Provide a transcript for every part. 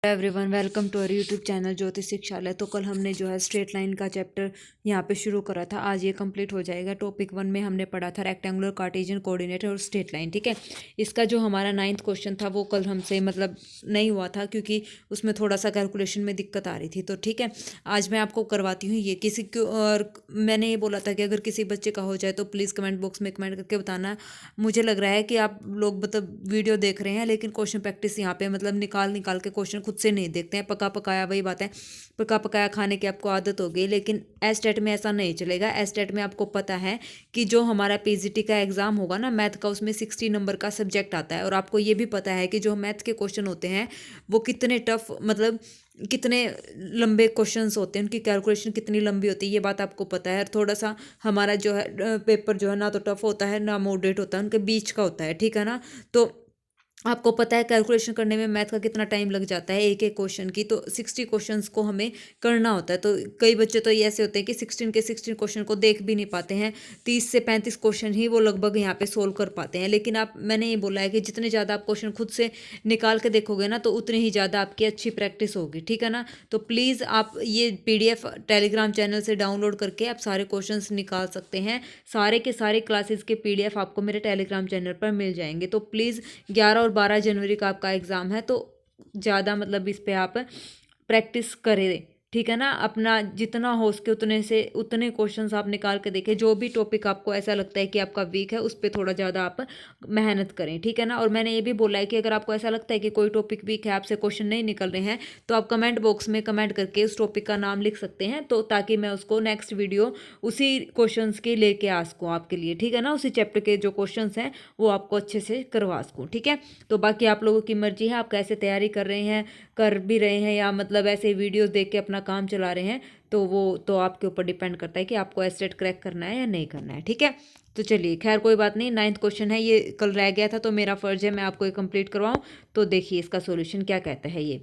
Everyone welcome to our YouTube channel Jyoti Shikshalaya. तो कल हमने जो है स्ट्रेट लाइन का चैप्टर यहाँ पे शुरू करा था, आज ये कंप्लीट हो जाएगा। टॉपिक 1 में हमने पढ़ा था रेक्टेंगुलर, कार्टेशियन कोऑर्डिनेट और स्ट्रेट लाइन। ठीक है, इसका जो हमारा 9th क्वेश्चन था वो कल हमसे नहीं हुआ था क्योंकि उसमें थोड़ा सा कैलकुलेशन में दिक्कत आ रही थी। तो ठीक है, आज मैं आपको करवाती हूँ ये। किसी को और मैंने ये बोला था कि अगर किसी बच्चे का हो जाए तो प्लीज़ कमेंट बॉक्स में कमेंट करके बताना। मुझे लग रहा है कि आप लोग वीडियो देख रहे हैं लेकिन क्वेश्चन प्रैक्टिस यहाँ पे निकाल निकाल के क्वेश्चन खुद से नहीं देखते हैं। पका पकाया, वही बात है, पका पकाया खाने की आपको आदत हो गई। लेकिन एस्टेट में ऐसा नहीं चलेगा। एस्टेट में आपको पता है कि जो हमारा पीजीटी का एग्जाम होगा ना मैथ का, उसमें 60 नंबर का सब्जेक्ट आता है। और आपको ये भी पता है कि जो मैथ के क्वेश्चन होते हैं वो कितने टफ, कितने लंबे क्वेश्चंस होते हैं, उनकी कैलकुलेशन कितनी लंबी होती है, ये बात आपको पता है। थोड़ा सा हमारा जो है पेपर जो है ना तो टफ होता है ना मॉडरेट होता है, उनके बीच का होता है। ठीक है ना, तो आपको पता है कैलकुलेशन करने में मैथ का कितना टाइम लग जाता है एक एक क्वेश्चन की। तो 60 क्वेश्चंस को हमें करना होता है। तो कई बच्चे तो ये ऐसे होते हैं कि 16 के 16 क्वेश्चन को देख भी नहीं पाते हैं। 30 से 35 क्वेश्चन ही वो लगभग यहाँ पे सोल्व कर पाते हैं। लेकिन मैंने ये बोला है कि जितने ज़्यादा आप क्वेश्चन खुद से निकाल के देखोगे ना तो उतनी ही ज़्यादा आपकी अच्छी प्रैक्टिस होगी। ठीक है ना, तो प्लीज़ आप ये PDF टेलीग्राम चैनल से डाउनलोड करके आप सारे क्वेश्चन निकाल सकते हैं। सारे के सारे क्लासेस के PDF आपको मेरे टेलीग्राम चैनल पर मिल जाएंगे। तो प्लीज़ 11 और 12 जनवरी का आपका एग्ज़ाम है, तो ज़्यादा इस पे आप प्रैक्टिस करें। ठीक है ना, अपना जितना हो सके उतने क्वेश्चंस आप निकाल के देखें। जो भी टॉपिक आपको ऐसा लगता है कि आपका वीक है उस पर थोड़ा ज़्यादा आप मेहनत करें। ठीक है ना, और मैंने ये भी बोला है कि अगर आपको ऐसा लगता है कि कोई टॉपिक वीक है, आपसे क्वेश्चन नहीं निकल रहे हैं, तो आप कमेंट बॉक्स में कमेंट करके उस टॉपिक का नाम लिख सकते हैं, तो ताकि मैं उसको नेक्स्ट वीडियो उसी क्वेश्चन के लेके आ सकूँ आपके लिए। ठीक है ना, उसी चैप्टर के जो क्वेश्चन हैं वो आपको अच्छे से करवा सकूँ। ठीक है, तो बाकी आप लोगों की मर्जी है, आप कैसे तैयारी कर रहे हैं, कर भी रहे हैं या ऐसे वीडियोस देख के अपना काम चला रहे हैं, तो वो तो आपके ऊपर डिपेंड करता है कि आपको एस्टेट क्रैक करना है या नहीं करना है। ठीक है, तो चलिए खैर कोई बात नहीं। 9th क्वेश्चन है, ये कल रह गया था तो मेरा फर्ज है मैं आपको ये कंप्लीट करवाऊं। तो देखिए इसका सॉल्यूशन क्या कहता है ये।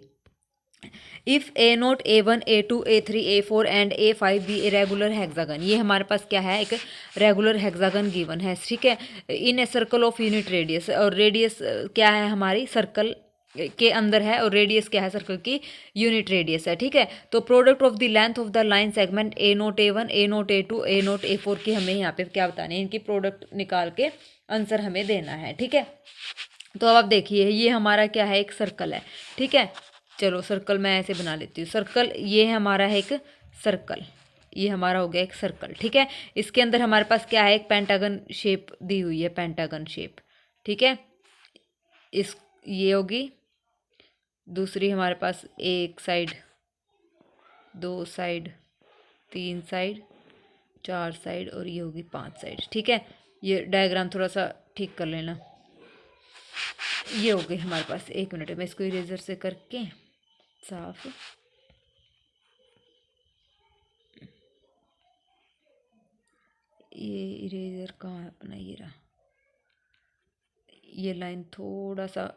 If A0, A1, A2, A3, A4 and A5 be a regular hexagon, ये हमारे पास क्या है, एक रेगुलर हेक्सागन गिवन है। ठीक है, in a circle of unit radius, और रेडियस क्या है हमारी, सर्कल के अंदर है, और रेडियस क्या है, सर्कल की यूनिट रेडियस है। ठीक है, तो product of the length of the line segment A0 A1, A0 A2, A0 A4 की हमें यहाँ पे क्या बतानी है, इनकी प्रोडक्ट निकाल के आंसर हमें देना है। ठीक है, तो अब आप देखिए ये हमारा क्या है, एक सर्कल है। ठीक है, चलो सर्कल मैं ऐसे बना लेती हूँ। सर्कल ये हमारा है एक सर्कल, ये हमारा हो गया एक सर्कल। ठीक है, इसके अंदर हमारे पास क्या है, एक पेंटागन शेप दी हुई है, पेंटागन शेप। ठीक है, इस ये होगी दूसरी हमारे पास, एक साइड, दो साइड, तीन साइड, चार साइड, और ये होगी 5 साइड। ठीक है, ये डायग्राम थोड़ा सा ठीक कर लेना। ये हो गई हमारे पास, एक मिनट में इसको इरेजर से करके साफ। ये इरेजर कहाँ है अपना, ये रहा। ये लाइन थोड़ा सा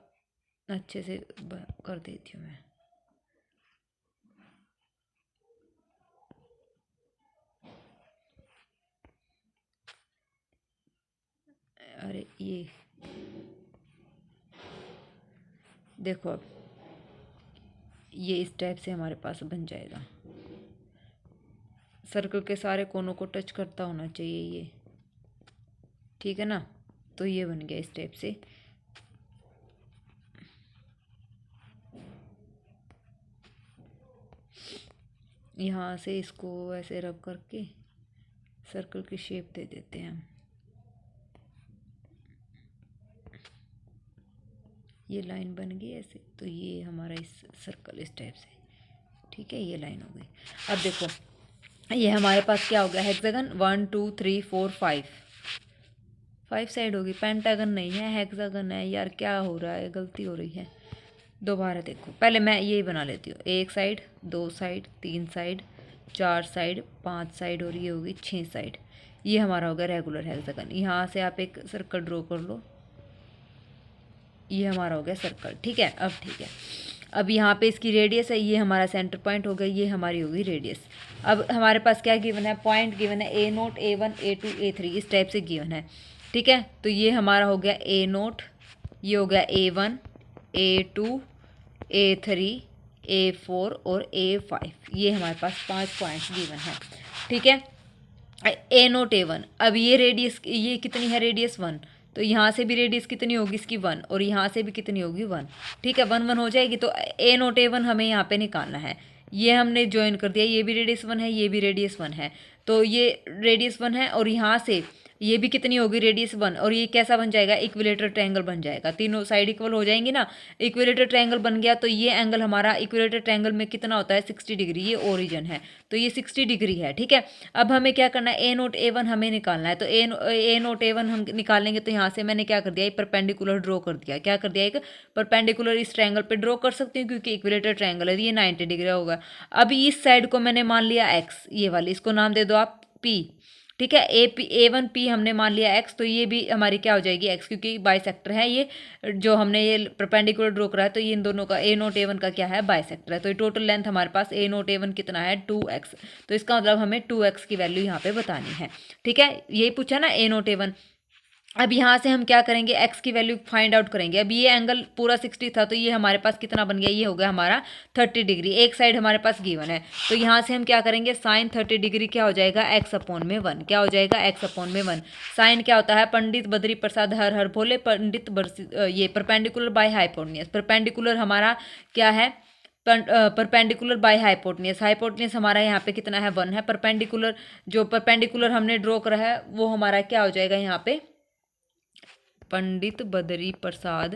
अच्छे से कर देती हूँ मैं। अरे ये देखो, अब ये इस टाइप से हमारे पास बन जाएगा। सर्कल के सारे कोनों को टच करता होना चाहिए ये। ठीक है ना, तो ये बन गया इस टाइप से। यहाँ से इसको ऐसे रब करके सर्कल की शेप दे देते हैं हम। ये लाइन बन गई ऐसे, तो ये हमारा इस सर्कल इस टाइप से। ठीक है, ये लाइन हो गई। अब देखो ये हमारे पास क्या हो गया, हेक्सागन 1 2 3 4 5 साइड होगी। पेंटागन नहीं है, हेक्सागन है। यार क्या हो रहा है, गलती हो रही है। दोबारा देखो, पहले मैं यही बना लेती हूँ। एक साइड, दो साइड, तीन साइड, चार साइड, 5 साइड, और ये होगी 6 साइड। ये हमारा हो गया रेगुलर हेक्सागन। यहाँ से आप एक सर्कल ड्रॉ कर लो, ये हमारा हो गया सर्कल। ठीक है, अब ठीक है, अब यहाँ पे इसकी रेडियस है, ये हमारा सेंटर पॉइंट हो गया, ये हमारी होगी रेडियस। अब हमारे पास क्या गिवन है, पॉइंट गिवन है A0, A1, A2, A3, इस टाइप से गिवन है। ठीक है, तो ये हमारा हो गया A0, ये हो गया A1, A2, A3, A4 और A5, ये हमारे पास 5 पॉइंट्स गिवन है। ठीक है, A0 A1, अब ये रेडियस, ये कितनी है रेडियस 1, तो यहाँ से भी रेडियस कितनी होगी इसकी 1, और यहाँ से भी कितनी होगी 1। ठीक है, 1 1 हो जाएगी। तो A0 A1 हमें यहाँ पे निकालना है। ये हमने ज्वाइन कर दिया, ये भी रेडियस 1 है, ये भी रेडियस 1 है, तो ये रेडियस 1 है, और यहाँ से ये भी कितनी होगी रेडियस 1, और ये कैसा बन जाएगा, इक्विलेटर ट्रायंगल बन जाएगा। तीनों साइड इक्वल हो जाएंगी ना, इक्विलेटर ट्रायंगल बन गया। तो ये एंगल हमारा इक्विलेटर ट्रायंगल में कितना होता है, 60 डिग्री, ये ओरिजिन है, तो ये 60 डिग्री है। ठीक है, अब हमें क्या करना है, A0 A1 हमें निकालना है। तो A0 A1 हम निकालेंगे, तो यहाँ से मैंने क्या कर दिया, एक परपेंडिकुलर ड्रॉ कर दिया। क्या कर दिया, एक परपेंडिकुलर इस ट्रायंगल पे ड्रॉ कर सकती हूँ, क्योंकि इक्विलेटर ट्रायंगल है, ये 90 डिग्री होगा। अभी इस साइड को मैंने मान लिया x, ये वाली, इसको नाम दे दो आप P। ठीक है, A1 P हमने मान लिया x, तो ये भी हमारी क्या हो जाएगी x, क्योंकि बाइसेक्टर है ये, जो हमने ये परपेंडिकुलर ड्रॉ करा है, तो ये इन दोनों का A0 A1 का क्या है, बाइसेक्टर है। तो ये टोटल लेंथ हमारे पास A0 A1 कितना है, 2x। तो इसका मतलब हमें 2x की वैल्यू यहाँ पे बतानी है। ठीक है, यही पूछा ना A0 A1। अब यहाँ से हम क्या करेंगे, x की वैल्यू फाइंड आउट करेंगे। अब ये एंगल पूरा 60 था, तो ये हमारे पास कितना बन गया, ये हो गया हमारा 30 डिग्री। एक साइड हमारे पास गिवन है, तो यहाँ से हम क्या करेंगे, साइन 30 डिग्री क्या हो जाएगा, x/1। क्या हो जाएगा, x/1। साइन क्या होता है, पंडित बद्री प्रसाद हर हर भोले, ये परपेंडिकुलर बाय हाइपोटेन्यूज। परपेंडिकुलर हमारा क्या है, परपेंडिकुलर बाय हाइपोटेन्यूज। हाइपोटेन्यूज हमारा यहाँ पे कितना है, 1 है। परपेंडिकुलर, जो परपेंडिकुलर हमने ड्रॉ करा है, वो हमारा क्या हो जाएगा, यहाँ पे पंडित बद्री प्रसाद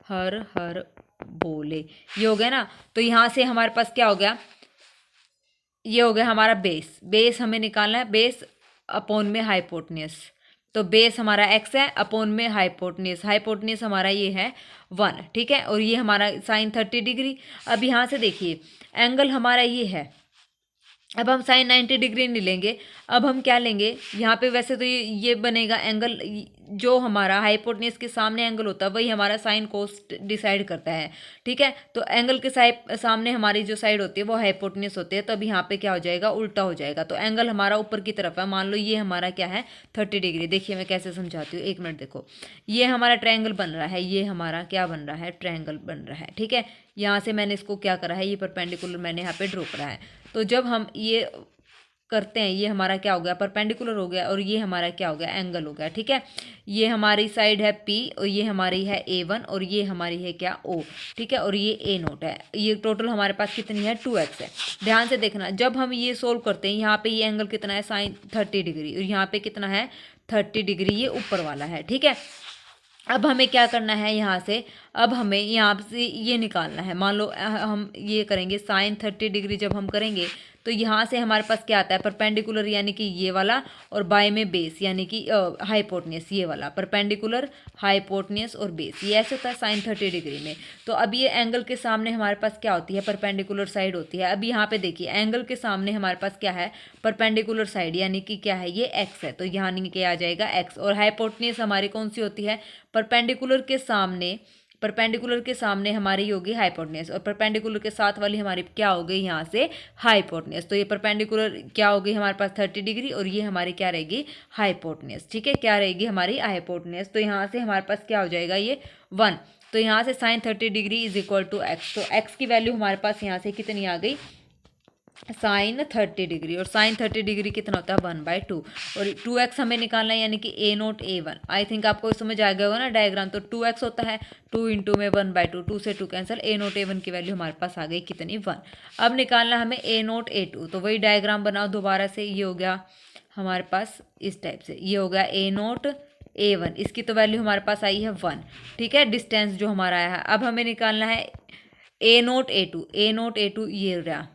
हर हर बोले, ये हो गया ना। तो यहाँ से हमारे पास क्या हो गया, ये हो गया हमारा बेस। बेस हमें निकालना है, बेस अपॉन में हाइपोटेन्यूज। तो बेस हमारा x है, अपॉन में हाइपोटेन्यूज। हाइपोटेन्यूज हमारा ये है 1। ठीक है, और ये हमारा साइन 30 डिग्री। अब यहाँ से देखिए, एंगल हमारा ये है। अब हम साइन 90 डिग्री नहीं लेंगे, अब हम क्या लेंगे, यहाँ पे वैसे तो ये बनेगा एंगल, जो हमारा हाइपोटेन्यूज के सामने एंगल होता है वही हमारा साइन कोस डिसाइड करता है। ठीक है, तो एंगल के सामने हमारी जो साइड होती है वो हाइपोटेन्यूज होती है, तो अब यहाँ पे क्या हो जाएगा, उल्टा हो जाएगा। तो एंगल हमारा ऊपर की तरफ है, मान लो ये हमारा क्या है, 30 डिग्री। देखिए मैं कैसे समझाती हूँ, 1 मिनट देखो। ये हमारा ट्रायंगल बन रहा है, ये हमारा क्या बन रहा है, ट्रायंगल बन रहा है। ठीक है, यहाँ से मैंने इसको क्या करा है, ये परपेंडिकुलर मैंने यहाँ पे ड्रॉ करा है। तो जब हम ये करते हैं, ये हमारा क्या हो गया, परपेंडिकुलर हो गया, और ये हमारा क्या हो गया, एंगल हो गया। ठीक है, ये हमारी साइड है P, और ये हमारी है A1, और ये हमारी है क्या, O। ठीक है, और ये A0 है। ये टोटल हमारे पास कितनी है, 2x है। ध्यान से देखना, जब हम ये सोल्व करते हैं, यहाँ पे ये एंगल कितना है, साइन 30 डिग्री, और यहाँ पे कितना है, 30 डिग्री, ये ऊपर वाला है। ठीक है, अब हमें क्या करना है, यहाँ से अब हमें यहाँ से ये निकालना है। मान लो हम ये करेंगे साइन 30 डिग्री, जब हम करेंगे तो यहाँ से हमारे पास क्या आता है, परपेंडिकुलर यानी कि ये वाला, और बाय में बेस यानी कि हाइपोटेन्यूज, ये वाला परपेंडिकुलर, हाइपोटेन्यूज और बेस, ये ऐसे होता है साइन 30 डिग्री में। तो अब ये एंगल के सामने हमारे पास क्या होती है, परपेंडिकुलर साइड होती है। अब यहाँ पे देखिए, एंगल के सामने हमारे पास क्या है, परपेंडिकुलर साइड, यानी कि क्या है, ये x है, तो यहाँ नीचे आ जाएगा x। और हाइपोटेन्यूज हमारी कौन सी होती है, परपेंडिकुलर के सामने, परपेंडिकुलर के सामने हमारी होगी हाइपोटेन्यूज, और परपेंडिकुलर के साथ वाली हमारी क्या हो गई, यहाँ से हाइपोटेन्यूज। तो ये परपेंडिकुलर क्या हो गई हमारे पास 30 डिग्री, और ये हमारी क्या रहेगी, हाइपोटेन्यूज। ठीक है, क्या रहेगी हमारी हाइपोटेन्यूज। तो यहाँ से हमारे पास क्या हो जाएगा, ये 1। तो यहाँ से sine 30 degree is equal to x। तो x की वैल्यू हमारे पास यहाँ से कितनी आ गई, साइन 30 डिग्री, और साइन 30 डिग्री कितना होता है, 1/2, और 2x हमें निकालना है, यानी कि A0 A1। आई थिंक आपको समझ आ गया होगा ना डायग्राम। तो 2x होता है, 2 इंटू में 1/2, 2 से 2 कैंसिल, A0 A1 की वैल्यू हमारे पास आ गई कितनी, 1। अब निकालना हमें A0 A2, तो वही डायग्राम बनाओ दोबारा से। ये हो गया हमारे पास इस टाइप से, ये हो गया A0 A1, इसकी तो वैल्यू हमारे पास आई है 1। ठीक है, डिस्टेंस जो हमारा आया है। अब हमें निकालना है A0 A2। A0 A2 ये रहा,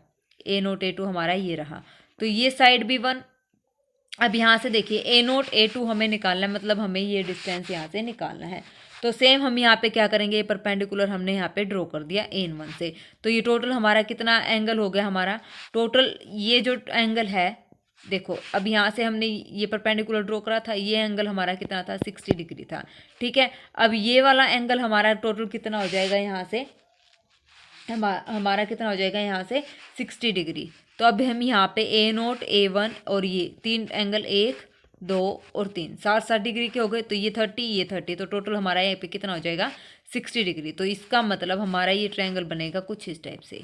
A0 A2 हमारा ये रहा, तो ये साइड भी 1। अब यहाँ से देखिए, A0 A2 हमें निकालना है, मतलब हमें ये डिस्टेंस यहाँ से निकालना है। तो सेम हम यहाँ पे क्या करेंगे, ये परपेंडिकुलर हमने यहाँ पे ड्रॉ कर दिया A1 से। तो ये टोटल हमारा कितना एंगल हो गया, हमारा टोटल ये जो एंगल है, देखो अब यहाँ से हमने ये परपेंडिकुलर ड्रॉ करा था, ये एंगल हमारा कितना था, 60 डिग्री था। ठीक है, अब ये वाला एंगल हमारा टोटल कितना हो जाएगा, यहाँ से हमारा कितना हो जाएगा, यहाँ से 60 डिग्री। तो अब हम यहाँ पे A0 A1 और ये 3 एंगल, 1 2 और 3, 60 डिग्री के हो गए। तो ये 30, ये 30, तो टोटल हमारा यहाँ पे कितना हो जाएगा, 60 डिग्री। तो इसका मतलब हमारा ये ट्रायंगल बनेगा कुछ इस टाइप से।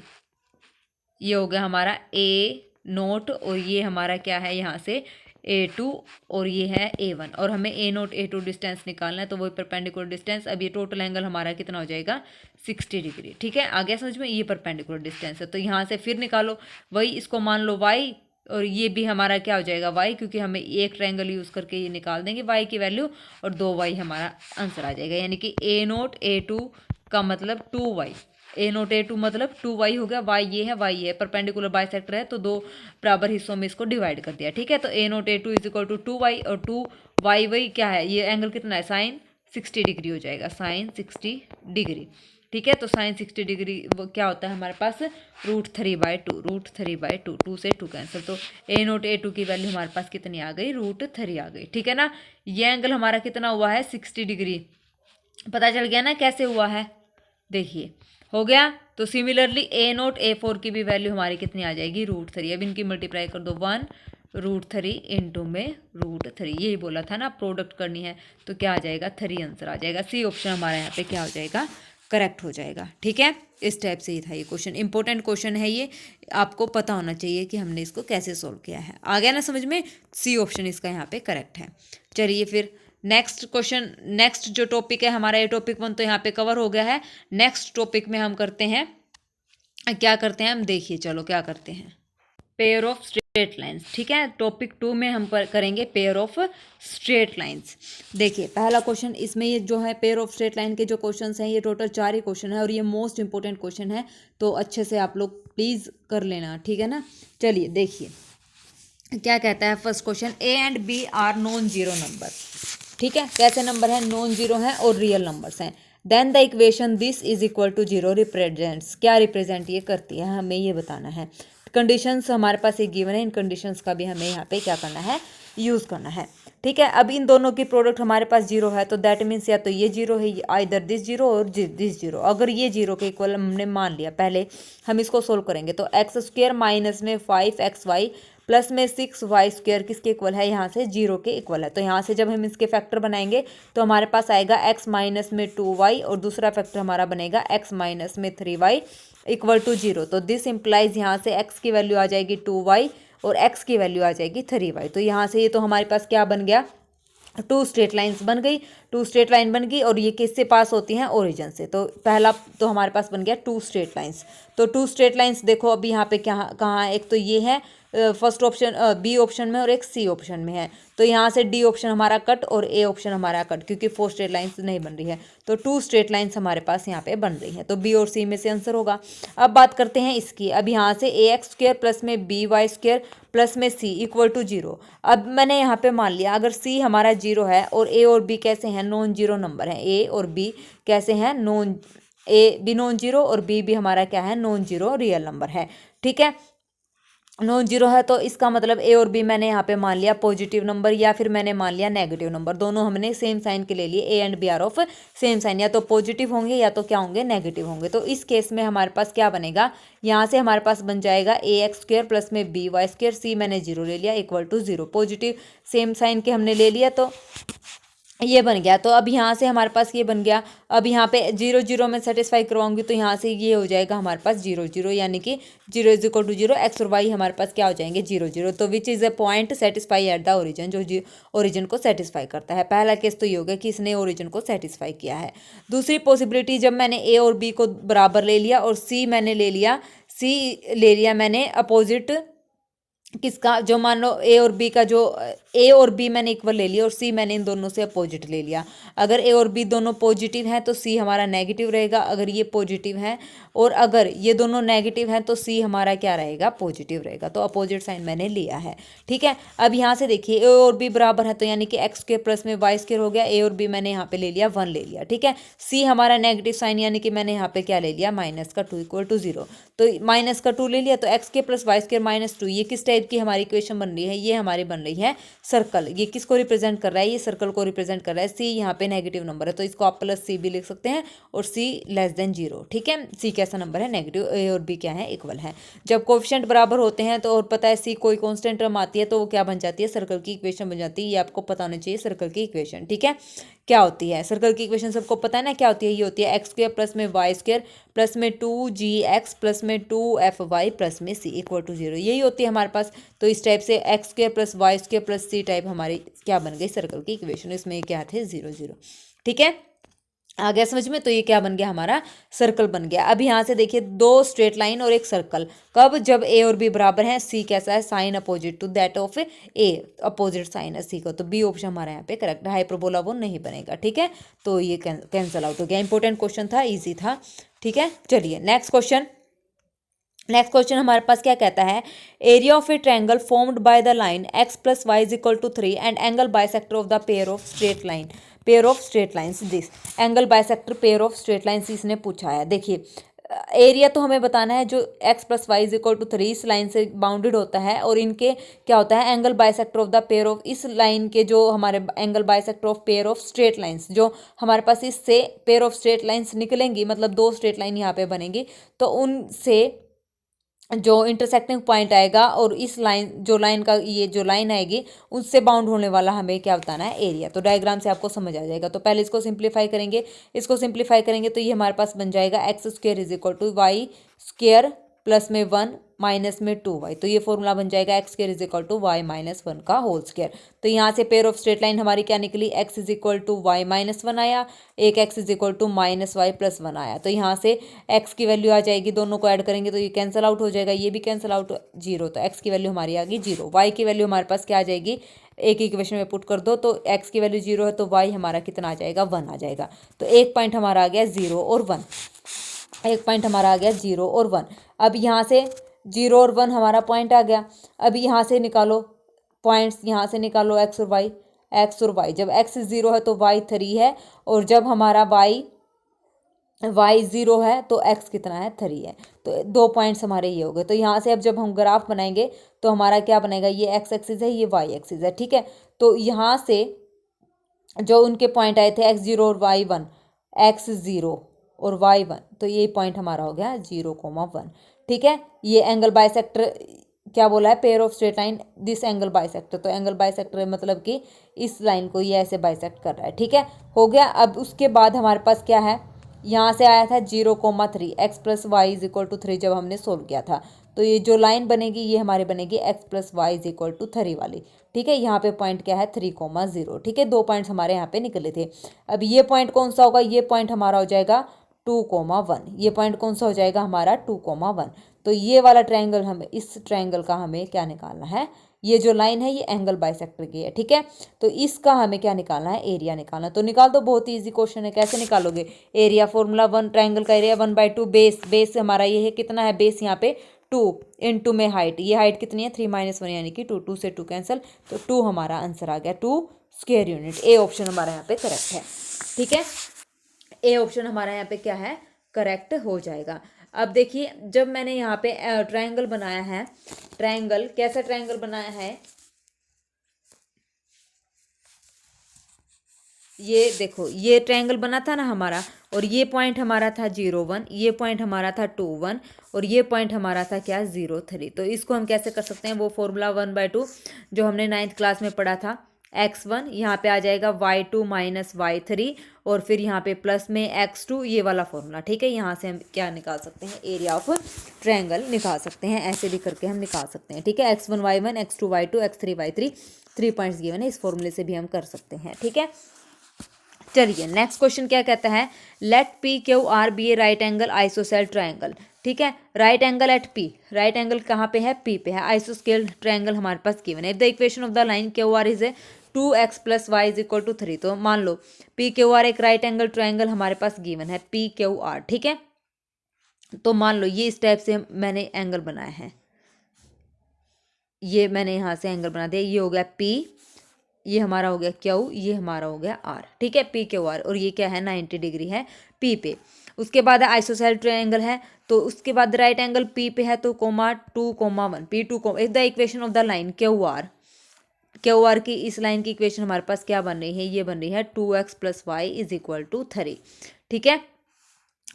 ये हो गया हमारा A0 और ये हमारा क्या है यहाँ से A2 और ये है A1 और हमें A0 A2 डिस्टेंस निकालना है, तो वही परपेंडिकुलर डिस्टेंस। अब ये टोटल एंगल हमारा कितना हो जाएगा 60 डिग्री। ठीक है, आ गया समझ में, ये परपेंडिकुलर डिस्टेंस है। तो यहाँ से फिर निकालो वही, इसको मान लो y और ये भी हमारा क्या हो जाएगा y, क्योंकि हमें एक ट्रायंगल यूज़ करके ये निकाल देंगे y की वैल्यू और 2y हमारा आंसर आ जाएगा। यानी कि A0 A2 का मतलब 2y, A0 A2 मतलब 2y हो गया, y ये है y ये है, परपेंडिकुलर बाइसेक्टर है तो दो बराबर हिस्सों में इसको डिवाइड कर दिया। ठीक है, तो A0 A2 is equal to 2y और 2y वही क्या है, ये एंगल कितना है साइन 60 डिग्री हो जाएगा, साइन 60 डिग्री। ठीक है, तो साइन 60 डिग्री वो क्या होता है हमारे पास √3/2, √3/2, 2 से 2 कैंसिल, तो A0 A2 की वैल्यू हमारे पास कितनी आ गई √3 आ गई। ठीक है ना, ये एंगल हमारा कितना हुआ है 60 डिग्री, पता चल गया ना कैसे हुआ है, देखिए हो गया। तो सिमिलरली A0 A4 की भी वैल्यू हमारी कितनी आ जाएगी √3। अब इनकी मल्टीप्लाई कर दो 1 √3 इंटू में √3, यही बोला था ना प्रोडक्ट करनी है, तो क्या आ जाएगा 3 आंसर आ जाएगा। सी ऑप्शन हमारा यहाँ पे क्या हो जाएगा करेक्ट हो जाएगा। ठीक है, इस टाइप से ही था ये क्वेश्चन, इंपॉर्टेंट क्वेश्चन है ये, आपको पता होना चाहिए कि हमने इसको कैसे सोल्व किया है। आ गया ना समझ में, सी ऑप्शन इसका यहाँ पे करेक्ट है। चलिए फिर नेक्स्ट क्वेश्चन, नेक्स्ट जो टॉपिक है हमारा, ये टॉपिक 1 तो यहाँ पे कवर हो गया है। नेक्स्ट टॉपिक में हम करते हैं, क्या करते हैं हम, देखिए चलो क्या करते हैं, पेयर ऑफ स्ट्रेट लाइंस। ठीक है, टॉपिक 2 में हम करेंगे पेयर ऑफ स्ट्रेट लाइंस। देखिए पहला क्वेश्चन, इसमें ये जो है पेयर ऑफ स्ट्रेट लाइन के जो क्वेश्चंस हैं ये टोटल 4 ही क्वेश्चन है और ये मोस्ट इंपॉर्टेंट क्वेश्चन है, तो अच्छे से आप लोग प्लीज़ कर लेना। ठीक है ना, चलिए देखिए क्या कहता है first question, A and B are non zero number. ठीक है, कैसे नंबर है, नॉन जीरो हैं और रियल नंबर्स हैं। Then the equation this is equal to zero represents, क्या रिप्रेजेंट ये करती है हमें ये बताना है। कंडीशंस हमारे पास एक गिवन है, इन कंडीशंस का भी हमें यहाँ पे क्या करना है यूज़ करना है। ठीक है, अब इन दोनों की प्रोडक्ट हमारे पास जीरो है, तो दैट मीन्स या तो ये जीरो है, आइदर दिस जीरो और दिस जीरो। अगर ये जीरो के इक्वल हमने मान लिया, पहले हम इसको सोल्व करेंगे, तो x² माइनस में 5xy प्लस में 6y² किसके इक्वल है, यहाँ से जीरो के इक्वल है। तो यहाँ से जब हम इसके फैक्टर बनाएंगे तो हमारे पास आएगा x माइनस में 2y और दूसरा फैक्टर हमारा बनेगा x माइनस में 3y इक्वल टू जीरो। तो दिस इम्प्लाइज यहाँ से x की वैल्यू आ जाएगी 2y और x की वैल्यू आ जाएगी 3y। तो यहाँ से ये तो हमारे पास क्या बन गया, 2 स्ट्रेट लाइंस बन गई, 2 स्ट्रेट लाइन बन गई और ये किससे पास होती हैं, ओरिजिन से। तो पहला तो हमारे पास बन गया 2 स्ट्रेट लाइंस। तो 2 स्ट्रेट लाइंस देखो अभी यहाँ पे क्या कहाँ है, एक तो ये है फर्स्ट ऑप्शन बी ऑप्शन में और एक सी ऑप्शन में है। तो यहाँ से डी ऑप्शन हमारा कट और ए ऑप्शन हमारा कट, क्योंकि 4 स्ट्रेट लाइंस नहीं बन रही है, तो 2 स्ट्रेट लाइंस हमारे पास यहाँ पे बन रही है, तो बी और सी में से आंसर होगा। अब बात करते हैं इसकी, अब यहाँ से ax² प्लस में by² प्लस में c इक्वल टू जीरो। अब मैंने यहाँ पे मान लिया अगर c हमारा जीरो है और a और b कैसे हैं, नॉन जीरो नंबर हैं, a और b कैसे हैं, a भी नॉन जीरो और b भी हमारा क्या है, नॉन जीरो रियल नंबर है। ठीक है, नॉन जीरो है तो इसका मतलब ए और बी मैंने यहाँ पे मान लिया पॉजिटिव नंबर या फिर मैंने मान लिया नेगेटिव नंबर, दोनों हमने सेम साइन के ले लिए, A and B are of same sign, या तो पॉजिटिव होंगे या तो क्या होंगे, नेगेटिव होंगे। तो इस केस में हमारे पास क्या बनेगा, यहाँ से हमारे पास बन जाएगा ax² प्लस में by², सी मैंने जीरो ले लिया equal to zero, positive same sign के हमने ले लिया तो ये बन गया। तो अब यहाँ से हमारे पास ये बन गया, अब यहाँ पे 0 0 में सेटिस्फाई करवाऊंगी तो यहाँ से ये हो जाएगा हमारे पास 0 0, यानी कि 0 इज इक्वल टू 0, एक्स और वाई हमारे पास क्या हो जाएंगे 0 0। तो which is a point satisfy at the origin, जो ओरिजिन को सेटिस्फाई करता है। पहला केस तो ये हो गया कि इसने ओरिजिन को सेटिस्फाई किया है। दूसरी पॉसिबिलिटी, जब मैंने ए और बी को बराबर ले लिया और सी ले लिया मैंने अपोजिट किसका, जो मान लो ए और बी का, जो ए और बी मैंने इक्वल ले लिया और सी मैंने इन दोनों से अपोजिट ले लिया। अगर ए और बी दोनों पॉजिटिव हैं तो सी हमारा नेगेटिव रहेगा, अगर ये पॉजिटिव है, और अगर ये दोनों नेगेटिव हैं तो सी हमारा क्या रहेगा, पॉजिटिव रहेगा। तो अपोजिट साइन मैंने लिया है। ठीक है, अब यहाँ से देखिए ए और बी बराबर है तो यानी कि x² प्लस में y² हो गया, ए और बी मैंने यहाँ पे ले लिया 1 ले लिया। ठीक है, सी हमारा नेगेटिव साइन यानी कि मैंने यहाँ पे क्या ले लिया, -2 इक्वल टू 0, तो -2 ले लिया, तो x² प्लस y² -2, ये किस टाइप की हमारी इक्वेशन बन रही है, ये हमारी बन रही है सर्कल। ये किसको रिप्रेजेंट कर रहा है, ये सर्कल को रिप्रेजेंट कर रहा है। सी यहाँ पे नेगेटिव नंबर है तो इसको आप प्लस सी भी लिख सकते हैं और सी लेस देन 0। ठीक है, सी कैसा नंबर है, नेगेटिव, ए और बी क्या है, इक्वल है। जब कोएफिशिएंट बराबर होते हैं तो और पता है सी कोई कांस्टेंट टर्म आती है तो वो क्या बन जाती है, सर्कल की इक्वेशन बन जाती है। ये आपको पता होना चाहिए सर्कल की इक्वेशन। ठीक है, क्या होती है। सर्कल की इक्वेशन सबको पता है ना क्या होती है, ये होती है एक्स स्क्वायर प्लस में वाई स्क्वायर प्लस में 2gx प्लस में 2fy प्लस में c इक्वल टू 0, यही होती है हमारे पास। तो इस टाइप से x square plus y square plus c type हमारी क्या बन गई सर्कल की इक्वेशन, इसमें क्या थे 0 0। ठीक है, आ गया समझ में। तो ये क्या बन गया हमारा सर्कल बन गया। अब यहाँ से देखिए दो स्ट्रेट लाइन और एक सर्कल, कब, जब ए और बी बराबर हैं, सी कैसा है, sign opposite to that of A, opposite sign है सी का, तो बी ऑप्शन हमारा यहाँ पे करेक्ट है, हाइपरबोला वो नहीं बनेगा। ठीक है, तो ये कैंसल आउट हो गया। इंपॉर्टेंट क्वेश्चन था, ईजी था। ठीक है, चलिए नेक्स्ट क्वेश्चन। नेक्स्ट क्वेश्चन हमारे पास क्या कहता है, area of a triangle formed by the line x plus y is equal to 3 and angle bisector of the pair of straight line, pair of straight lines this, angle bisector pair of straight lines इसने पूछा है। देखिए area तो हमें बताना है जो x plus y is equal to 3 इस लाइन से बाउंडेड होता है, और इनके क्या होता है angle bisector of the pair of, इस लाइन के जो हमारे angle bisector of pair of straight lines, जो हमारे पास इससे पेयर ऑफ स्ट्रेट लाइन्स निकलेंगी, मतलब दो स्ट्रेट लाइन यहाँ पे बनेंगी, तो उनसे जो इंटरसेक्टिंग पॉइंट आएगा और इस लाइन, जो लाइन का ये जो लाइन आएगी उससे बाउंड होने वाला हमें क्या बताना है, एरिया। तो डायग्राम से आपको समझ आ जाएगा। तो पहले इसको सिंप्लीफाई करेंगे, इसको सिंप्लीफाई करेंगे तो ये हमारे पास बन जाएगा x square is equal to y square plus में 1 माइनस में 2y, तो ये फॉर्मूला बन जाएगा x square is equal to y minus 1 का होल स्क्वायर। तो यहाँ से पेयर ऑफ स्ट्रेट लाइन हमारी क्या निकली, x is equal to y minus 1 आया, एक x is equal to minus y plus 1 आया। तो यहाँ से x की वैल्यू आ जाएगी, दोनों को ऐड करेंगे तो ये कैंसिल आउट हो जाएगा, ये भी कैंसिल आउट, 0। तो x की वैल्यू हमारी आ गई 0, y की वैल्यू हमारे पास क्या आ जाएगी, एक इक्वेशन में पुट कर दो, तो x की वैल्यू 0 है तो y हमारा कितना आ जाएगा, 1 आ जाएगा। तो एक पॉइंट हमारा आ गया 0 और 1, एक पॉइंट हमारा आ गया 0 और 1। अब यहाँ से 0 और 1 हमारा पॉइंट आ गया। अब यहाँ से निकालो पॉइंट्स, यहाँ से निकालो x और y, x और y, जब x 0 है तो y 3 है, और जब हमारा y 0 है तो x कितना है, 3 है। तो दो पॉइंट्स हमारे ये हो गए। तो यहाँ से अब जब हम ग्राफ बनाएंगे तो हमारा क्या बनेगा, ये x एक्सिस है, ये y एक्सिस है। ठीक है, तो यहाँ से जो उनके पॉइंट आए थे x0 और y1, x0 और y1, तो ये पॉइंट हमारा हो गया 0,1। ठीक है, ये एंगल बाइसेक्टर क्या बोला है, pair of straight line this angle bisector, तो एंगल बाइसेक्टर मतलब कि इस लाइन को ये ऐसे बाइसेक्ट कर रहा है। ठीक है, हो गया। अब उसके बाद हमारे पास क्या है, यहाँ से आया था 0,3, x plus y is equal to 3 जब हमने सोल्व किया था, तो ये जो लाइन बनेगी ये हमारी बनेगी x plus y is equal to 3 वाली। ठीक है, यहाँ पे पॉइंट क्या है 3,0। ठीक है, दो पॉइंट्स हमारे यहाँ पे निकले थे। अब ये पॉइंट कौन सा होगा, ये पॉइंट हमारा हो जाएगा 2,1, ये पॉइंट कौन सा हो जाएगा हमारा 2,1। तो ये वाला ट्रायंगल, हमें इस ट्रायंगल का हमें क्या निकालना है, ये जो लाइन है ये एंगल बाइसेक्टर की है। ठीक है, तो इसका हमें क्या निकालना है, एरिया निकालना। तो निकाल दो, बहुत ही इजी क्वेश्चन है। कैसे निकालोगे एरिया, फॉर्मूला 1, ट्रायंगल का एरिया 1/2 बेस, बेस हमारा ये है, कितना है बेस यहाँ पे 2 इंटू में हाइट, ये हाइट कितनी है 3 - 1 यानी कि 2, 2 से 2 कैंसिल, तो 2 हमारा आंसर आ गया, 2 स्क्वायर यूनिट। ए ऑप्शन हमारा यहाँ पे करेक्ट है। ठीक है, ए ऑप्शन हमारा यहाँ पे क्या है, करेक्ट हो जाएगा। अब देखिए जब मैंने यहाँ पे ट्रायंगल बनाया है, ट्रायंगल कैसा ट्रायंगल बनाया है, ये देखो ये ट्रायंगल बना था ना हमारा, और ये पॉइंट हमारा था 0,1, ये पॉइंट हमारा था 2,1, और ये पॉइंट हमारा था क्या 0,3। तो इसको हम कैसे कर सकते हैं, वो फॉर्मूला 1/2 जो हमने 9th क्लास में पढ़ा था, x1 यहाँ पे आ जाएगा y2 माइनस y3, और फिर यहाँ पे प्लस में x2, ये वाला फॉर्मूला। ठीक है, यहाँ से हम क्या निकाल सकते हैं, एरिया ऑफ ट्रायंगल निकाल सकते हैं, ऐसे भी करके हम निकाल सकते हैं। ठीक है, x1 y1, x2 y2, x3 y3, 3 points given है, इस फॉर्मूले से भी हम कर सकते हैं। ठीक है, चलिए नेक्स्ट क्वेश्चन क्या कहता है, let P Q R be a right angle isosceles triangle. ठीक है, right angle at P, right angle कहाँ पे है, पी पे है, आइसोस्केल ट्रायंगल हमारे पास गिवन है। If the equation of the line Q R is a 2x plus y is equal to 3, तो मान लो पी क्यू आर एक राइट एंगल ट्रायंगल हमारे पास गिवन है, पी क्यू आर। ठीक है, तो मान लो ये इस टाइप से मैंने एंगल बनाया है, ये मैंने यहाँ से एंगल बना दिया, ये हो गया पी, ये हमारा हो गया क्यू, ये हमारा हो गया आर। ठीक है, पी क्यू आर, और ये क्या है 90 डिग्री है पी पे। उसके बाद आइसोसेल ट्रायंगल है, तो उसके बाद राइट एंगल पी पे है, तो comma 2,1 P2, if the equation of the line Q R की इस लाइन की इक्वेशन हमारे पास क्या बन रही है, ये बन रही है 2x plus y is equal to 3। ठीक है,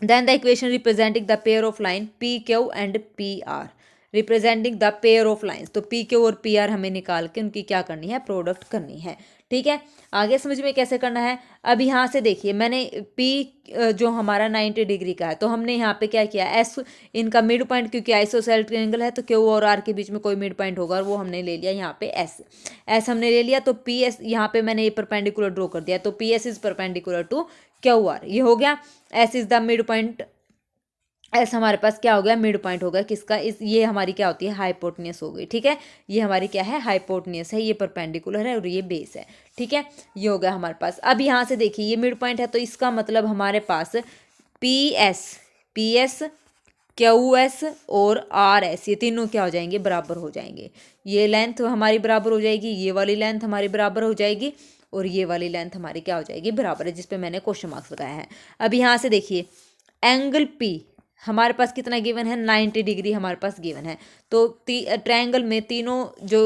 then the equation representing the pair of line P Q and P R, representing the pair of lines, तो पी क्यू और पी आर हमें निकाल के उनकी क्या करनी है, प्रोडक्ट करनी है। ठीक है, आगे समझ में कैसे करना है। अब यहाँ से देखिए मैंने P जो हमारा 90 डिग्री का है, तो हमने यहाँ पे क्या किया, S इनका मिड पॉइंट, क्योंकि आइसोसेलेस ट्रायंगल है तो Q और R के बीच में कोई मिड पॉइंट होगा और वो हमने ले लिया यहाँ पे S हमने ले लिया। तो PS यहाँ पे मैंने ये परपेंडिकुलर ड्रॉ कर दिया, तो PS is perpendicular to QR, ये हो गया। S is the mid point, ऐसा हमारे पास क्या हो गया, मिड पॉइंट हो गया किसका, इस ये हमारी क्या होती है, हाइपोटेन्यूस हो गई। ठीक है, ये हमारी क्या है, हाइपोटेन्यूस है, ये परपेंडिकुलर है और ये बेस है। ठीक है, ये हो गया हमारे पास। अब यहाँ से देखिए ये मिड पॉइंट है, तो इसका मतलब हमारे पास PS QS और RS ये तीनों क्या हो जाएंगे, बराबर हो जाएंगे। ये लेंथ हमारी बराबर हो जाएगी, ये वाली लेंथ हमारी बराबर हो जाएगी और ये वाली लेंथ हमारी क्या हो जाएगी, बराबर है, जिसपे मैंने क्वेश्चन मार्क्स लगाया है। अब यहाँ से देखिए एंगल P हमारे पास कितना गिवन है, 90 डिग्री हमारे पास गिवन है। तो ट्रायंगल में तीनों जो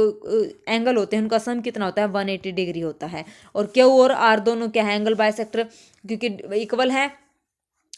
एंगल होते हैं उनका सम कितना होता है, 180 डिग्री होता है। और Q और R दोनों क्या है, एंगल बाइसेक्टर, क्योंकि इक्वल है,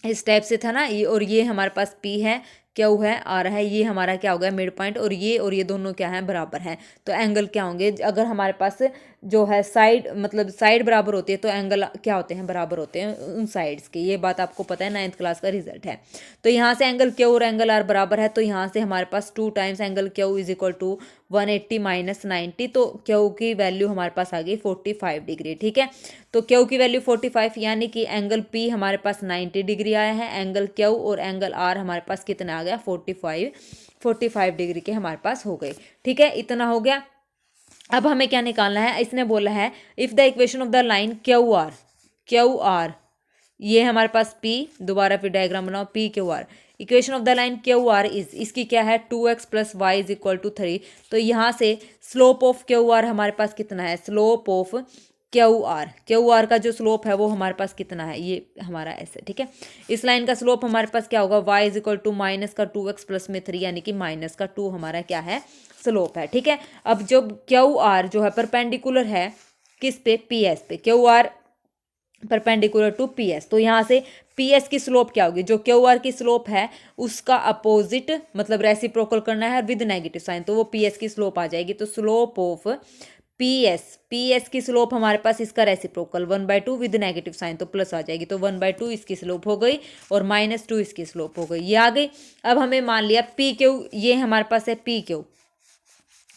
इस टाइप से था ना ये। और ये हमारे पास P है, Q है, R है, ये हमारा क्या हो गया, मिड पॉइंट। और ये दोनों क्या है, बराबर है। तो एंगल क्या होंगे, अगर हमारे पास जो है साइड, मतलब साइड बराबर होती है तो एंगल क्या होते हैं, बराबर होते हैं उन साइड्स के। ये बात आपको पता है, 9th क्लास का रिजल्ट है। तो यहाँ से एंगल Q और एंगल R बराबर है, तो यहाँ से हमारे पास 2 times angle Q is equal to 180 minus 90, तो Q की वैल्यू हमारे पास आ गई 45 डिग्री। ठीक है, तो Q की वैल्यू 45, यानी कि एंगल P हमारे पास 90 डिग्री आया है, एंगल Q और एंगल R हमारे पास कितना आ गया, 45 डिग्री के हमारे पास हो गए। ठीक है, इतना हो गया। अब हमें क्या निकालना है, इसने बोला है if the equation of the line QR ये हमारे पास P, दोबारा फिर डायग्राम बनाओ, PQR equation of the line QR is, इसकी क्या है, 2x plus y is equal to 3। तो यहाँ से स्लोप ऑफ QR हमारे पास कितना है, स्लोप ऑफ QR का जो स्लोप है वो हमारे पास कितना है, ये हमारा ऐसे। ठीक है, इस लाइन का स्लोप हमारे पास क्या होगा, y is equal to minus का 2x प्लस में 3, यानी कि माइनस का 2 हमारा क्या है, स्लोप है। ठीक है, अब जब QR जो है परपेंडिकुलर है किस पे, PS पे, QR परपेंडिकुलर टू PS, तो यहाँ से PS की स्लोप क्या होगी, जो QR की स्लोप है उसका अपोजिट, मतलब रेसिप्रोकल करना है विद नेगेटिव साइन, तो वो PS की स्लोप आ जाएगी। तो स्लोप ऑफ PS की स्लोप हमारे पास इसका रेसिप्रोकल 1/2 विद नेगेटिव साइन, तो प्लस आ जाएगी, तो 1/2 इसकी स्लोप हो गई और -2 इसकी स्लोप हो गई, ये आ गई। अब हमें मान लिया PQ, ये हमारे पास है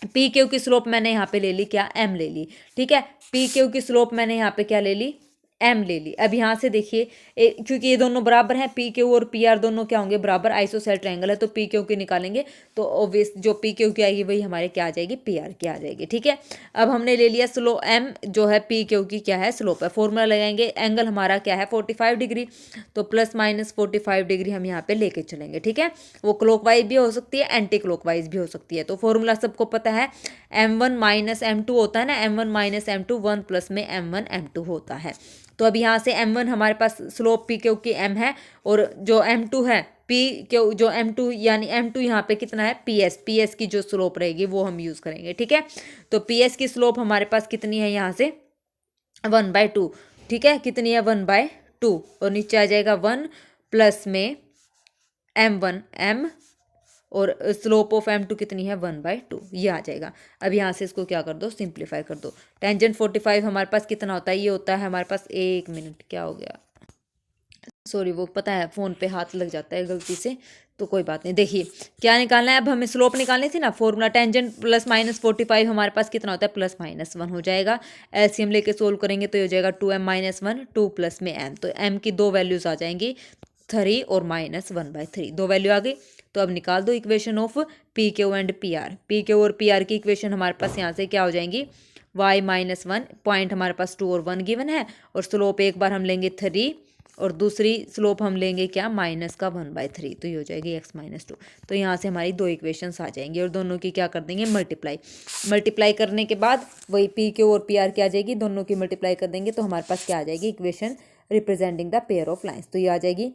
PQ की स्लोप मैंने यहाँ पे ले ली क्या, M ले ली। ठीक है, PQ की स्लोप मैंने यहाँ पे क्या ले ली, M ले ली। अब यहाँ से देखिए क्योंकि ये दोनों बराबर हैं, PQ और PR दोनों क्या होंगे, बराबर, आइसोसेलेस ट्रायंगल है, तो PQ की निकालेंगे तो ऑब्वियस जो PQ की आएगी वही हमारे क्या आ जाएगी, PR की आ जाएगी। ठीक है, अब हमने ले लिया स्लो M जो है PQ की क्या है, स्लोप है। फॉर्मूला लगाएंगे, एंगल हमारा क्या है, 45 डिग्री, तो प्लस माइनस 45 डिग्री हम यहाँ पे लेके चलेंगे। ठीक है, वो क्लॉकवाइज भी हो सकती है, एंटी क्लॉकवाइज भी हो सकती है। तो फॉर्मूला सबको पता है, M1 माइनस M2 होता है ना, M1 माइनस M2, 1 प्लस में M1 M2 होता है। तो अब यहाँ से M1 हमारे पास स्लोप PQ की M है, और जो M2 है PQ, जो M2 यानी M2 यहाँ पे कितना है, PS की जो स्लोप रहेगी वो हम यूज़ करेंगे। ठीक है, तो PS की स्लोप हमारे पास कितनी है, यहाँ से 1/2। ठीक है, कितनी है, 1/2, और नीचे आ जाएगा 1 प्लस में M1 M, और स्लोप ऑफ M2 कितनी है, 1/2, ये आ जाएगा। अब यहाँ से इसको क्या कर दो, सिंप्लीफाई कर दो। टेंजेंट 45 हमारे पास कितना होता है, ये होता है हमारे पास, 1 मिनट, क्या हो गया, सॉरी, वो पता है फ़ोन पे हाथ लग जाता है गलती से, तो कोई बात नहीं। देखिए क्या निकालना है, अब हमें स्लोप निकालनी थी ना, फॉर्मूला टेंजेंट प्लस माइनस 45 हमारे पास कितना होता है, प्लस माइनस 1 हो जाएगा। एलसीएम लेके सोल्व करेंगे तो ये हो जाएगा 2m माइनस 1, 2 प्लस में m, तो m की दो वैल्यूज़ आ जाएंगी, 3 और -1/3, दो वैल्यू आ गई। तो अब निकाल दो equation of PQ and PR। PQ और PR की इक्वेशन हमारे पास यहाँ से क्या हो जाएंगी, y माइनस 1, पॉइंट हमारे पास 2 और 1 गिवन है, और स्लोप एक बार हम लेंगे 3, और दूसरी स्लोप हम लेंगे क्या, माइनस का 1/3, तो ये हो जाएगी x माइनस 2। तो यहाँ से हमारी दो इक्वेशंस आ जाएंगी, और दोनों की क्या कर देंगे, मल्टीप्लाई करने के बाद वही PQ और PR क्या आ जाएगी, दोनों की मल्टीप्लाई कर देंगे तो हमारे पास क्या आ जाएगी, equation representing the pair of lines. तो ये आ जाएगी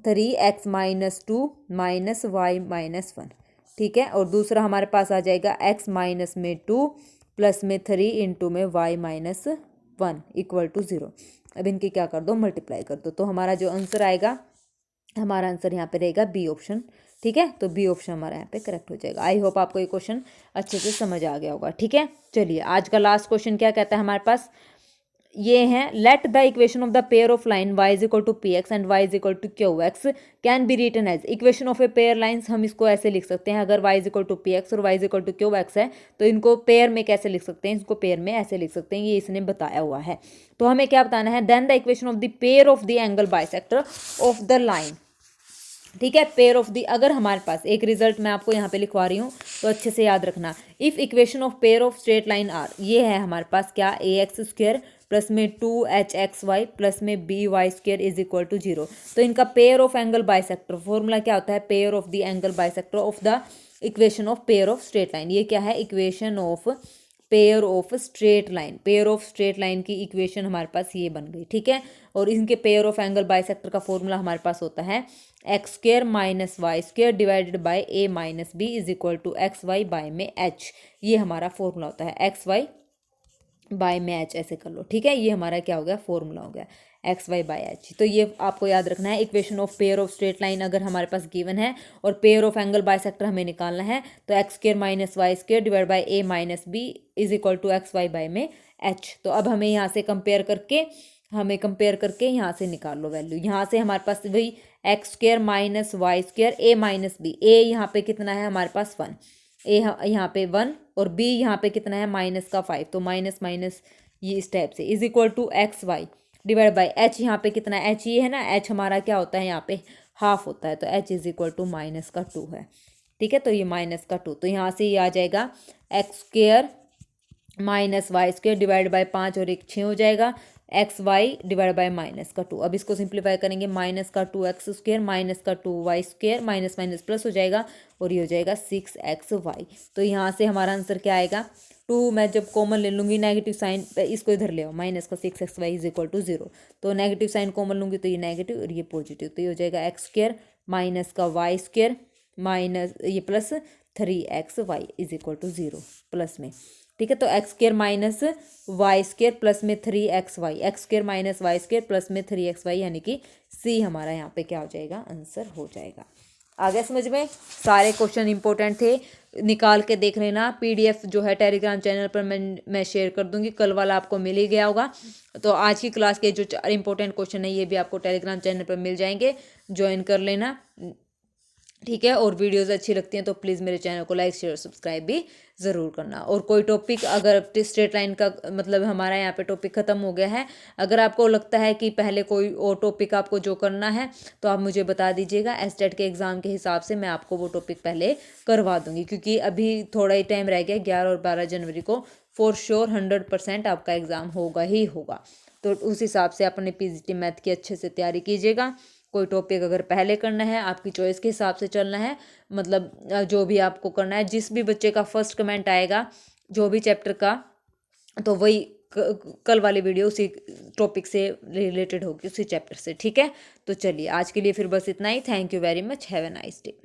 3x minus 2 minus Y minus 1। ठीक है, और दूसरा हमारे पास आ जाएगा x माइनस में 2 प्लस में 3 इंटू में y माइनस 1 इक्वल टू 0। अब इनकी क्या कर दो, मल्टीप्लाई कर दो, तो हमारा जो आंसर आएगा, हमारा आंसर यहाँ पे रहेगा बी ऑप्शन, ठीक है, तो बी ऑप्शन हमारा यहाँ पे करेक्ट हो जाएगा। आई होप आपको ये क्वेश्चन अच्छे से समझ आ गया होगा। ठीक है, चलिए आज का लास्ट क्वेश्चन क्या कहता है हमारे पास, ये है let the equation of the pair of line y is equal to P x and y is equal to Q x can be written as. Equation of a pair lines हम इसको ऐसे लिख सकते हैं, अगर y is equal to P x और y is equal to Q x है तो इनको पेयर में कैसे लिख सकते हैं, इसको पेयर में ऐसे लिख सकते हैं, ये इसने बताया हुआ है। तो हमें क्या बताना है, then the equation of the pair of the angle bisector of the line. ठीक है, पेयर ऑफ दी, अगर हमारे पास एक रिजल्ट मैं आपको यहाँ पे लिखवा रही हूँ तो अच्छे से याद रखना। If equation of pair of straight line are, ये है हमारे पास क्या, ए एक्स स्क्वायर प्लस में 2hxy प्लस में by square is equal to 0। तो इनका pair of angle bisector formula क्या होता है, pair of the angle bisector of the equation of pair of straight line. ये क्या है, equation of pair of straight line, pair of straight line की equation हमारे पास ये बन गई। ठीक है, और इनके पेयर ऑफ एंगल बाइसेक्टर का फॉर्मूला हमारे पास होता है x square minus y square divided by A minus B is equal to x y by में एच। ये हमारा फॉर्मूला होता है, एक्स वाई बाय में एच ऐसे कर लो। ठीक है, ये हमारा क्या हो गया, फॉर्मूला हो गया एक्स वाई बाय एच। तो ये आपको याद रखना है, equation of pair of straight line अगर हमारे पास गिवन है और पेयर ऑफ एंगल बाइसेक्टर हमें निकालना है तो x square minus y square divide by A minus B is equal to x y by में एच। तो अब हमें यहाँ से कंपेयर करके यहाँ से निकाल लो वैल्यू। यहाँ से हमारे पास वही x square minus y square a minus b, a यहाँ पे कितना है हमारे पास 1, ए यहाँ पे 1 और बी यहाँ पे कितना है माइनस का 5, तो माइनस माइनस ये इस टाइप से is equal to x y divide by H. यहाँ पे कितना है, एच ये है ना, एच हमारा क्या होता है यहाँ पे हाफ होता है, तो H is equal to minus का 2 है। ठीक है, तो ये माइनस का 2, तो यहाँ से ये आ जाएगा x square minus y square divide by 5 और 1 6 हो जाएगा, x y divide by minus का 2। अब इसको सिंप्लीफाई करेंगे, माइनस का 2x स्क्वायर माइनस का 2y square minus minus plus हो जाएगा और ये हो जाएगा 6xy। तो यहाँ से हमारा आंसर क्या आएगा, 2 मैं जब कॉमन ले लूँगी नेगेटिव साइन, इसको इधर ले आओ, माइनस का 6xy इज इक्वल टू 0, तो नेगेटिव साइन कॉमन लूँगी तो ये नेगेटिव और ये पॉजिटिव, तो ये हो जाएगा एक्स स्क्वायर माइनस का वाई स्क्वायर माइनस ये plus 3xy is equal to 0 plus में। ठीक है, तो x square minus y square plus में 3xy, x square minus y square plus में 3xy, यानी कि सी हमारा यहाँ पे क्या हो जाएगा, आंसर हो जाएगा। आ गया समझ में, सारे क्वेश्चन इंपॉर्टेंट थे, निकाल के देख लेना। पीडीएफ जो है टेलीग्राम चैनल पर मैं शेयर कर दूंगी, कल वाला आपको मिल ही गया होगा। तो आज की क्लास के जो 4 इंपॉर्टेंट क्वेश्चन है ये भी आपको टेलीग्राम चैनल पर मिल जाएंगे, ज्वाइन कर लेना। ठीक है, और वीडियोस अच्छी लगती हैं तो प्लीज़ मेरे चैनल को लाइक शेयर सब्सक्राइब भी ज़रूर करना। और कोई टॉपिक अगर स्ट्रेट लाइन का मतलब हमारा यहाँ पे टॉपिक ख़त्म हो गया है, अगर आपको लगता है कि पहले कोई और टॉपिक आपको जो करना है तो आप मुझे बता दीजिएगा, एसटेट के एग्ज़ाम के हिसाब से मैं आपको वो टॉपिक पहले करवा दूँगी, क्योंकि अभी थोड़ा ही टाइम रह गया, 11 और 12 जनवरी को फॉर श्योर 100% आपका एग्ज़ाम होगा ही होगा। तो उस हिसाब से अपने पीजीटी मैथ की अच्छे से तैयारी कीजिएगा। कोई टॉपिक अगर पहले करना है, आपकी चॉइस के हिसाब से चलना है, मतलब जो भी आपको करना है, जिस भी बच्चे का फर्स्ट कमेंट आएगा जो भी चैप्टर का, तो वही कल वाली वीडियो उसी टॉपिक से रिलेटेड होगी, उसी चैप्टर से। ठीक है, तो चलिए आज के लिए फिर बस इतना ही। Thank you very much, have a nice day.